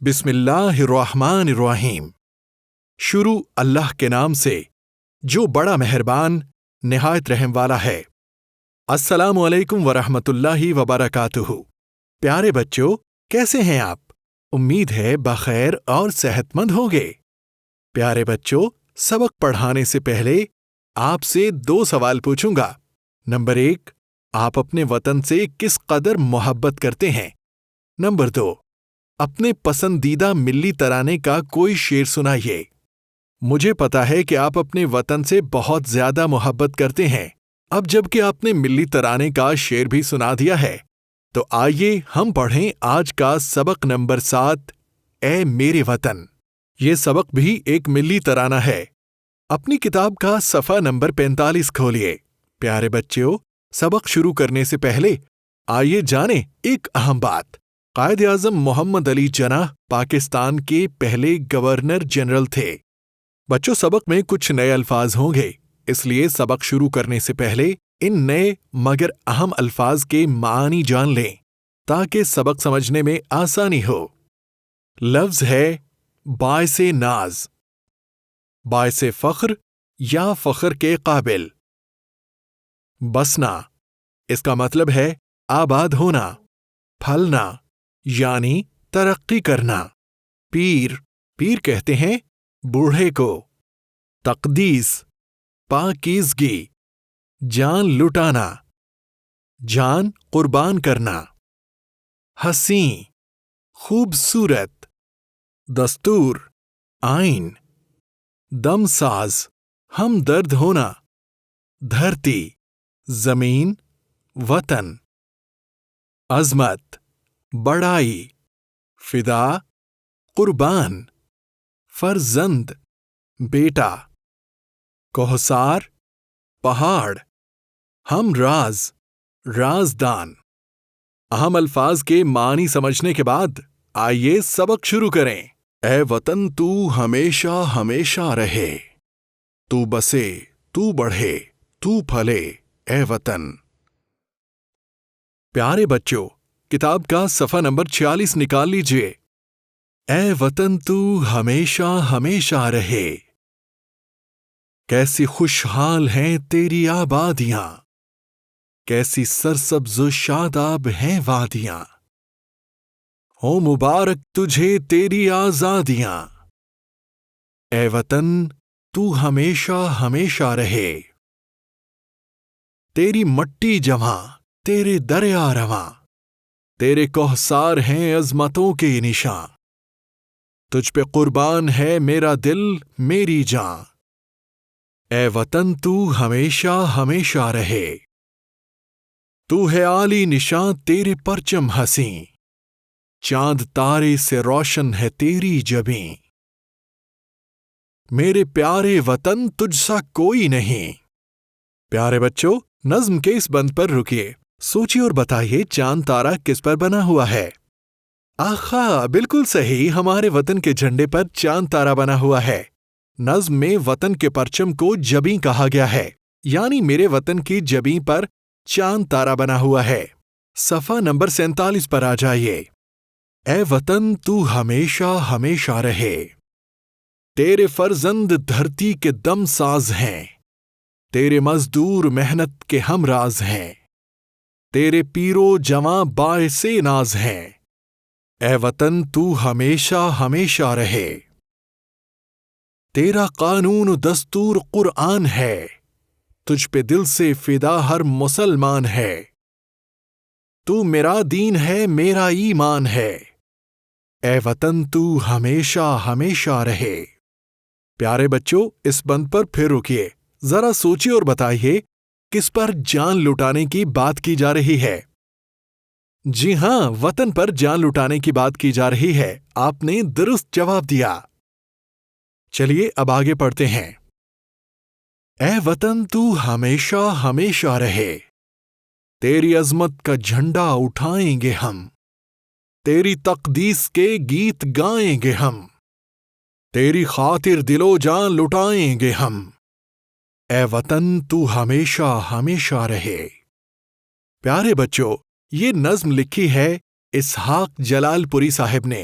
بسم اللہ الرحمن الرحیم۔ شروع اللہ کے نام سے جو بڑا مہربان نہایت رحم والا ہے۔ السلام علیکم ورحمۃ اللہ وبرکاتہ۔ پیارے بچوں، کیسے ہیں آپ؟ امید ہے بخیر اور صحت مند ہوگے۔ پیارے بچوں، سبق پڑھانے سے پہلے آپ سے 2 سوال پوچھوں گا۔ نمبر 1، آپ اپنے وطن سے کس قدر محبت کرتے ہیں؟ نمبر 2، اپنے پسندیدہ ملی ترانے کا کوئی شعر سنائیے۔ مجھے پتا ہے کہ آپ اپنے وطن سے بہت زیادہ محبت کرتے ہیں۔ اب جب کہ آپ نے ملی ترانے کا شعر بھی سنا دیا ہے، تو آئیے ہم پڑھیں آج کا سبق نمبر 7، اے میرے وطن۔ یہ سبق بھی ایک ملی ترانہ ہے۔ اپنی کتاب کا صفحہ نمبر 45 کھولیے۔ پیارے بچوں، سبق شروع کرنے سے پہلے آئیے جانیں ایک اہم بات۔ قائد اعظم محمد علی جناح پاکستان کے پہلے گورنر جنرل تھے۔ بچوں، سبق میں کچھ نئے الفاظ ہوں گے، اس لیے سبق شروع کرنے سے پہلے ان نئے مگر اہم الفاظ کے معنی جان لیں تاکہ سبق سمجھنے میں آسانی ہو۔ لفظ ہے باعث ناز، باعث فخر یا فخر کے قابل۔ بسنا، اس کا مطلب ہے آباد ہونا، پھلنا یعنی ترقی کرنا۔ پیر، پیر کہتے ہیں بوڑھے کو۔ تقدیس، پاکیزگی، جان لٹانا، جان قربان کرنا۔ حسین، خوبصورت۔ دستور، آئین۔ دم ساز، ہمدرد ہونا۔ دھرتی، زمین، وطن۔ عظمت، بڑائی۔ فدا، قربان۔ فرزند، بیٹا۔ کوہسار، پہاڑ۔ ہم راز، رازدان۔ اہم الفاظ کے معنی سمجھنے کے بعد آئیے سبق شروع کریں۔ اے وطن تو ہمیشہ ہمیشہ رہے، تو بسے، تو بڑھے، تو پھلے، اے وطن۔ پیارے بچوں، کتاب کا صفحہ نمبر 46 نکال لیجئے۔ اے وطن تو ہمیشہ ہمیشہ رہے، کیسی خوشحال ہیں تیری آبادیاں، کیسی سرسبز و شاداب ہیں وادیاں، ہو مبارک تجھے تیری آزادیاں۔ اے وطن تو ہمیشہ ہمیشہ رہے، تیری مٹی جماں، تیرے دریا رواں، تیرے کوہسار ہیں عظمتوں کے نشاں، تجھ پہ قربان ہے میرا دل میری جاں۔ اے وطن تو ہمیشہ ہمیشہ رہے، تو ہے عالی نشاں تیرے پرچم حسیں، چاند تارے سے روشن ہے تیری جبیں، میرے پیارے وطن تجھ سا کوئی نہیں۔ پیارے بچوں، نظم کے اس بند پر رکیے، سوچیے اور بتائیے چاند تارا کس پر بنا ہوا ہے؟ آخا، بالکل صحیح، ہمارے وطن کے جھنڈے پر چاند تارا بنا ہوا ہے۔ نظم میں وطن کے پرچم کو جبیں کہا گیا ہے، یعنی میرے وطن کی جبیں پر چاند تارا بنا ہوا ہے۔ صفحہ نمبر 47 پر آ جائیے۔ اے وطن تو ہمیشہ ہمیشہ رہے، تیرے فرزند دھرتی کے دم ساز ہیں، تیرے مزدور محنت کے ہمراز ہیں، تیرے پیرو جواں باعث ناز ہیں۔ اے وطن تو ہمیشہ ہمیشہ رہے، تیرا قانون و دستور قرآن ہے، تجھ پہ دل سے فدا ہر مسلمان ہے، تو میرا دین ہے میرا ایمان ہے۔ اے وطن تو ہمیشہ ہمیشہ رہے۔ پیارے بچوں، اس بند پر پھر رکیے، ذرا سوچیے اور بتائیے کس پر جان لٹانے کی بات کی جا رہی ہے؟ جی ہاں، وطن پر جان لٹانے کی بات کی جا رہی ہے۔ آپ نے درست جواب دیا۔ چلیے اب آگے پڑھتے ہیں۔ اے وطن تو ہمیشہ ہمیشہ رہے، تیری عظمت کا جھنڈا اٹھائیں گے ہم، تیری تقدیس کے گیت گائیں گے ہم، تیری خاطر دل و جان لٹائیں گے ہم۔ اے وطن تو ہمیشہ ہمیشہ رہے۔ پیارے بچوں، یہ نظم لکھی ہے اسحاق جلال پوری صاحب نے۔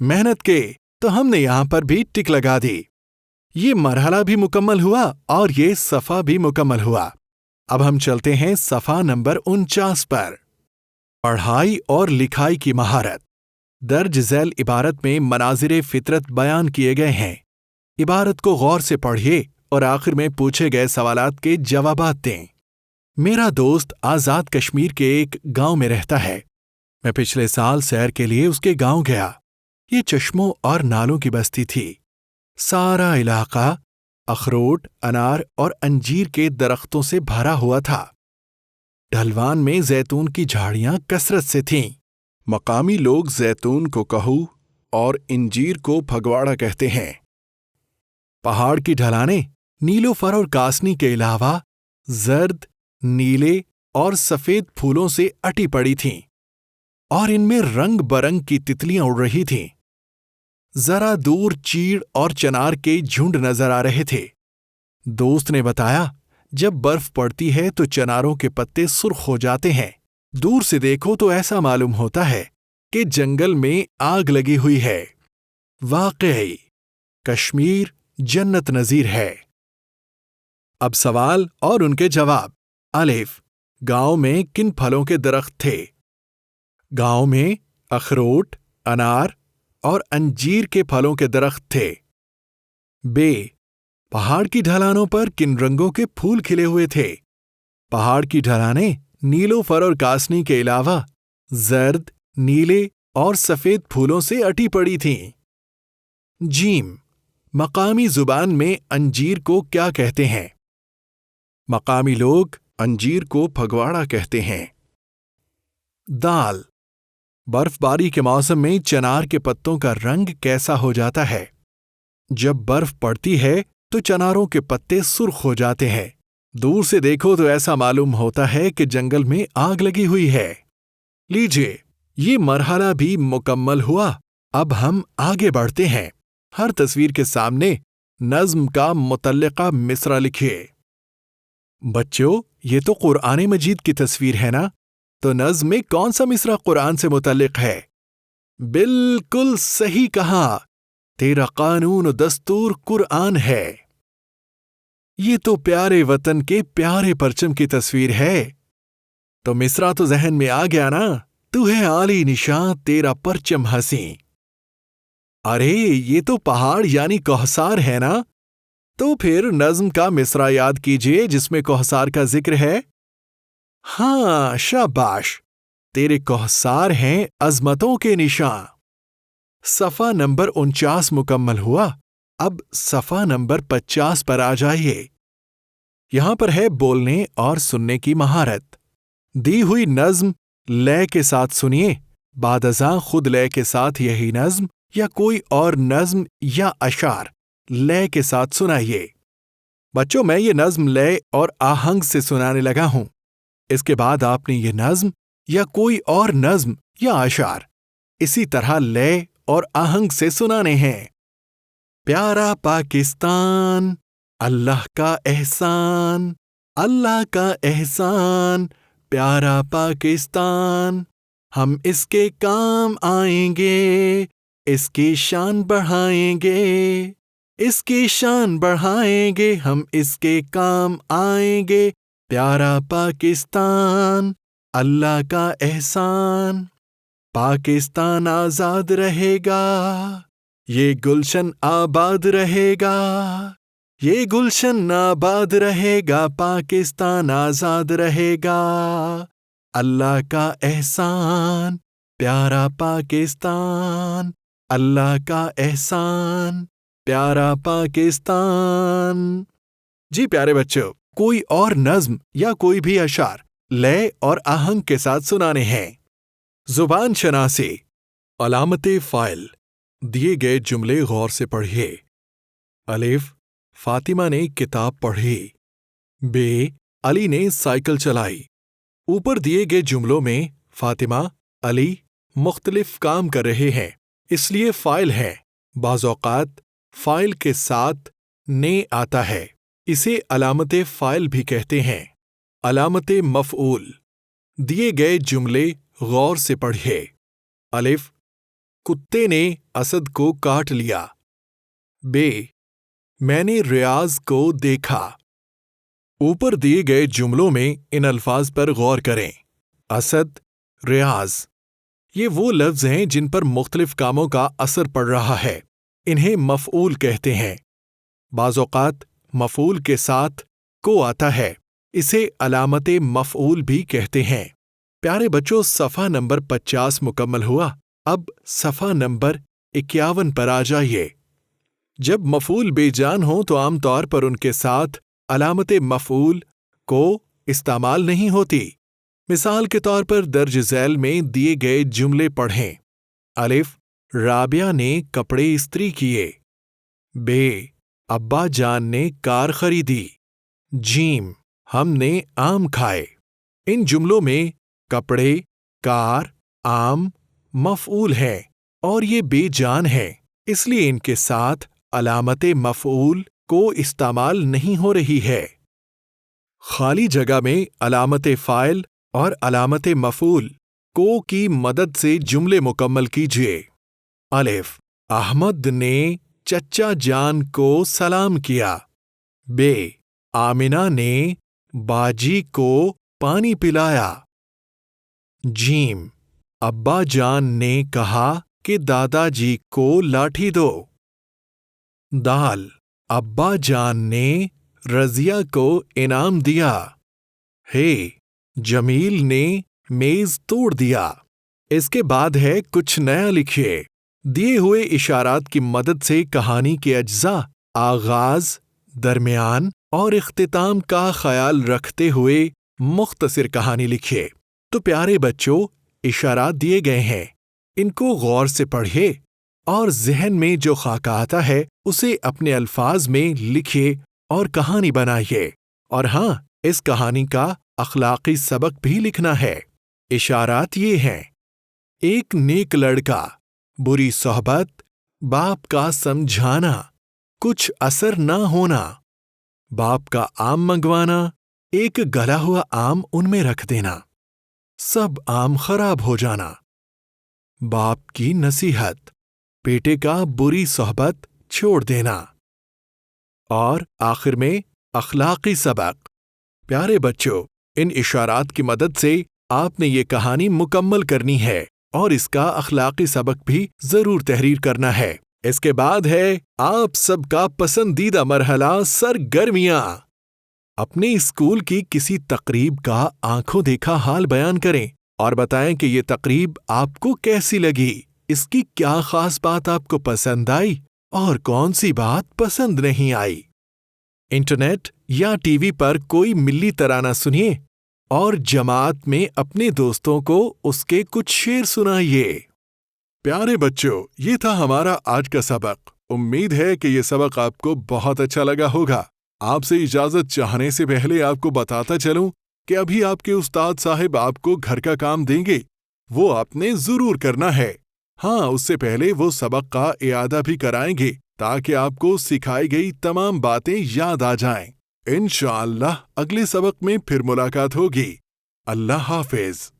محنت کے تو ہم نے یہاں پر بھی ٹک لگا دی۔ یہ مرحلہ بھی مکمل ہوا اور یہ صفحہ بھی مکمل ہوا۔ اب ہم چلتے ہیں صفحہ نمبر 49 پر۔ پڑھائی اور لکھائی کی مہارت۔ درج ذیل عبارت میں مناظر فطرت بیان کیے گئے ہیں۔ عبارت کو غور سے پڑھیے اور آخر میں پوچھے گئے سوالات کے جوابات دیں۔ میرا دوست آزاد کشمیر کے ایک گاؤں میں رہتا ہے۔ میں پچھلے سال سیر کے لیے اس کے گاؤں گیا۔ یہ چشموں اور نالوں کی بستی تھی۔ سارا علاقہ اخروٹ، انار اور انجیر کے درختوں سے بھرا ہوا تھا۔ ڈھلوان میں زیتون کی جھاڑیاں کثرت سے تھیں۔ مقامی لوگ زیتون کو کہو اور انجیر کو پھگواڑا کہتے ہیں۔ پہاڑ کی ڈھلانیں نیلوفر اور کاسنی کے علاوہ زرد، نیلے اور سفید پھولوں سے اٹی پڑی تھیں اور ان میں رنگ برنگ کی تتلیاں اڑ رہی تھیں۔ ذرا دور چیڑ اور چنار کے جھنڈ نظر آ رہے تھے۔ دوست نے بتایا، جب برف پڑتی ہے تو چناروں کے پتے سرخ ہو جاتے ہیں۔ دور سے دیکھو تو ایسا معلوم ہوتا ہے کہ جنگل میں آگ لگی ہوئی ہے۔ واقعی کشمیر جنت نظیر ہے۔ اب سوال اور ان کے جواب۔ الف، گاؤں میں کن پھلوں کے درخت تھے؟ گاؤں میں اخروٹ، انار اور انجیر کے پھلوں کے درخت تھے۔ ب، پہاڑ کی ڈھلانوں پر کن رنگوں کے پھول کھلے ہوئے تھے؟ پہاڑ کی ڈھلانیں نیلوفر اور کاسنی کے علاوہ زرد، نیلے اور سفید پھولوں سے اٹی پڑی تھیں۔ جیم، مقامی زبان میں انجیر کو کیا کہتے ہیں؟ مقامی لوگ انجیر کو پھگواڑا کہتے ہیں۔ دال، برف باری کے موسم میں چنار کے پتوں کا رنگ کیسا ہو جاتا ہے؟ جب برف پڑتی ہے تو چناروں کے پتے سرخ ہو جاتے ہیں۔ دور سے دیکھو تو ایسا معلوم ہوتا ہے کہ جنگل میں آگ لگی ہوئی ہے۔ لیجیے، یہ مرحلہ بھی مکمل ہوا۔ اب ہم آگے بڑھتے ہیں۔ ہر تصویر کے سامنے نظم کا متعلقہ مصرع لکھیے۔ بچوں، یہ تو قرآن مجید کی تصویر ہے نا؟ تو نظم میں کون سا مصرع قرآن سے متعلق ہے؟ بالکل صحیح کہا، تیرا قانون و دستور قرآن ہے۔ یہ تو پیارے وطن کے پیارے پرچم کی تصویر ہے۔ تو مصرع تو ذہن میں آ گیا نا؟ تو ہے عالی نشاں تیرا پرچم حسیں۔ ارے یہ تو پہاڑ یعنی کوہسار ہے نا؟ تو پھر نظم کا مصرع یاد کیجئے جس میں کوہسار کا ذکر ہے۔ ہاں شاباش، تیرے کوہسار ہیں عظمتوں کے نشاں۔ صفحہ نمبر 49 مکمل ہوا۔ اب صفحہ نمبر 50 پر آ جائیے۔ یہاں پر ہے بولنے اور سننے کی مہارت۔ دی ہوئی نظم لے کے ساتھ سنیے۔ بعد ازاں خود لے کے ساتھ یہی نظم یا کوئی اور نظم یا اشعار لے کے ساتھ سنائیے۔ بچوں، میں یہ نظم لے اور آہنگ سے سنانے لگا ہوں۔ اس کے بعد آپ نے یہ نظم یا کوئی اور نظم یا اشعار اسی طرح لے اور آہنگ سے سنانے ہیں۔ پیارا پاکستان، اللہ کا احسان، اللہ کا احسان، پیارا پاکستان، ہم اس کے کام آئیں گے، اس کی شان بڑھائیں گے، اس کی شان بڑھائیں گے، ہم اس کے کام آئیں گے، پیارا پاکستان، اللہ کا احسان۔ پاکستان آزاد رہے گا، یہ گلشن آباد رہے گا، یہ گلشن آباد رہے گا، پاکستان آزاد رہے گا، اللہ کا احسان، پیارا پاکستان، اللہ کا احسان، پیارا پاکستان۔ جی پیارے بچوں، کوئی اور نظم یا کوئی بھی اشعار لے اور آہنگ کے ساتھ سنانے ہیں۔ زبان شناسی۔ علامت فاعل۔ دیے گئے جملے غور سے پڑھیے۔ الف، فاطمہ نے کتاب پڑھی۔ ب، علی نے سائیکل چلائی۔ اوپر دیے گئے جملوں میں فاطمہ، علی مختلف کام کر رہے ہیں، اس لیے فاعل ہے۔ بعض اوقات فاعل کے ساتھ نے آتا ہے، اسے علامت فاعل بھی کہتے ہیں۔ علامت مفعول۔ دیے گئے جملے غور سے پڑھیے۔ الف، کتے نے اسد کو کاٹ لیا۔ بے، میں نے ریاض کو دیکھا۔ اوپر دیے گئے جملوں میں ان الفاظ پر غور کریں۔ اسد، ریاض، یہ وہ لفظ ہیں جن پر مختلف کاموں کا اثر پڑ رہا ہے۔ انہیں مفعول کہتے ہیں۔ بعض اوقات مفعول کے ساتھ کو آتا ہے، اسے علامت مفعول بھی کہتے ہیں۔ پیارے بچوں، صفحہ نمبر 50 مکمل ہوا۔ اب صفحہ نمبر 51 پر آ جائیے۔ جب مفعول بے جان ہوں تو عام طور پر ان کے ساتھ علامت مفعول کو استعمال نہیں ہوتی۔ مثال کے طور پر درج ذیل میں دیے گئے جملے پڑھیں۔ الف، رابعہ نے کپڑے استری کیے۔ بے، ابا جان نے کار خریدی۔ جیم، ہم نے آم کھائے۔ ان جملوں میں کپڑے، کار، آم مفعول ہیں اور یہ بے جان ہیں، اس لیے ان کے ساتھ علامت مفعول کو استعمال نہیں ہو رہی ہے۔ خالی جگہ میں علامت فاعل اور علامت مفعول کو کی مدد سے جملے مکمل کیجیے۔ الف، احمد نے چچا جان کو سلام کیا۔ بے، آمنہ نے باجی کو پانی پلایا۔ جیم، ابا جان نے کہا کہ دادا جی کو لاٹھی دو۔ دال، ابا جان نے رضیہ کو انعام دیا۔ ہے، جمیل نے میز توڑ دیا۔ اس کے بعد ہے کچھ نیا لکھیے۔ دیے ہوئے اشارات کی مدد سے کہانی کے اجزاء، آغاز، درمیان اور اختتام کا خیال رکھتے ہوئے مختصر کہانی لکھیے۔ تو پیارے بچوں، اشارات دیے گئے ہیں، ان کو غور سے پڑھیے اور ذہن میں جو خاکہ آتا ہے اسے اپنے الفاظ میں لکھیے اور کہانی بنائیے۔ اور ہاں، اس کہانی کا اخلاقی سبق بھی لکھنا ہے۔ اشارات یہ ہیں: ایک نیک لڑکا، بری صحبت، باپ کا سمجھانا، کچھ اثر نہ ہونا، باپ کا آم منگوانا، ایک گلا ہوا آم ان میں رکھ دینا، سب آم خراب ہو جانا، باپ کی نصیحت، بیٹے کا بری صحبت چھوڑ دینا، اور آخر میں اخلاقی سبق۔ پیارے بچوں، ان اشارات کی مدد سے آپ نے یہ کہانی مکمل کرنی ہے اور اس کا اخلاقی سبق بھی ضرور تحریر کرنا ہے۔ اس کے بعد ہے آپ سب کا پسندیدہ مرحلہ، سرگرمیاں۔ اپنے اسکول کی کسی تقریب کا آنکھوں دیکھا حال بیان کریں اور بتائیں کہ یہ تقریب آپ کو کیسی لگی، اس کی کیا خاص بات آپ کو پسند آئی اور کون سی بات پسند نہیں آئی۔ انٹرنیٹ یا ٹی وی پر کوئی ملی ترانہ سنیے اور جماعت میں اپنے دوستوں کو اس کے کچھ شعر سنائیے۔ پیارے بچوں، یہ تھا ہمارا آج کا سبق۔ امید ہے کہ یہ سبق آپ کو بہت اچھا لگا ہوگا۔ آپ سے اجازت چاہنے سے پہلے آپ کو بتاتا چلوں کہ ابھی آپ کے استاد صاحب آپ کو گھر کا کام دیں گے، وہ آپ نے ضرور کرنا ہے۔ ہاں، اس سے پہلے وہ سبق کا اعادہ بھی کرائیں گے تاکہ آپ کو سکھائی گئی تمام باتیں یاد آ جائیں۔ انشاءاللہ اگلے سبق میں پھر ملاقات ہوگی۔ اللہ حافظ۔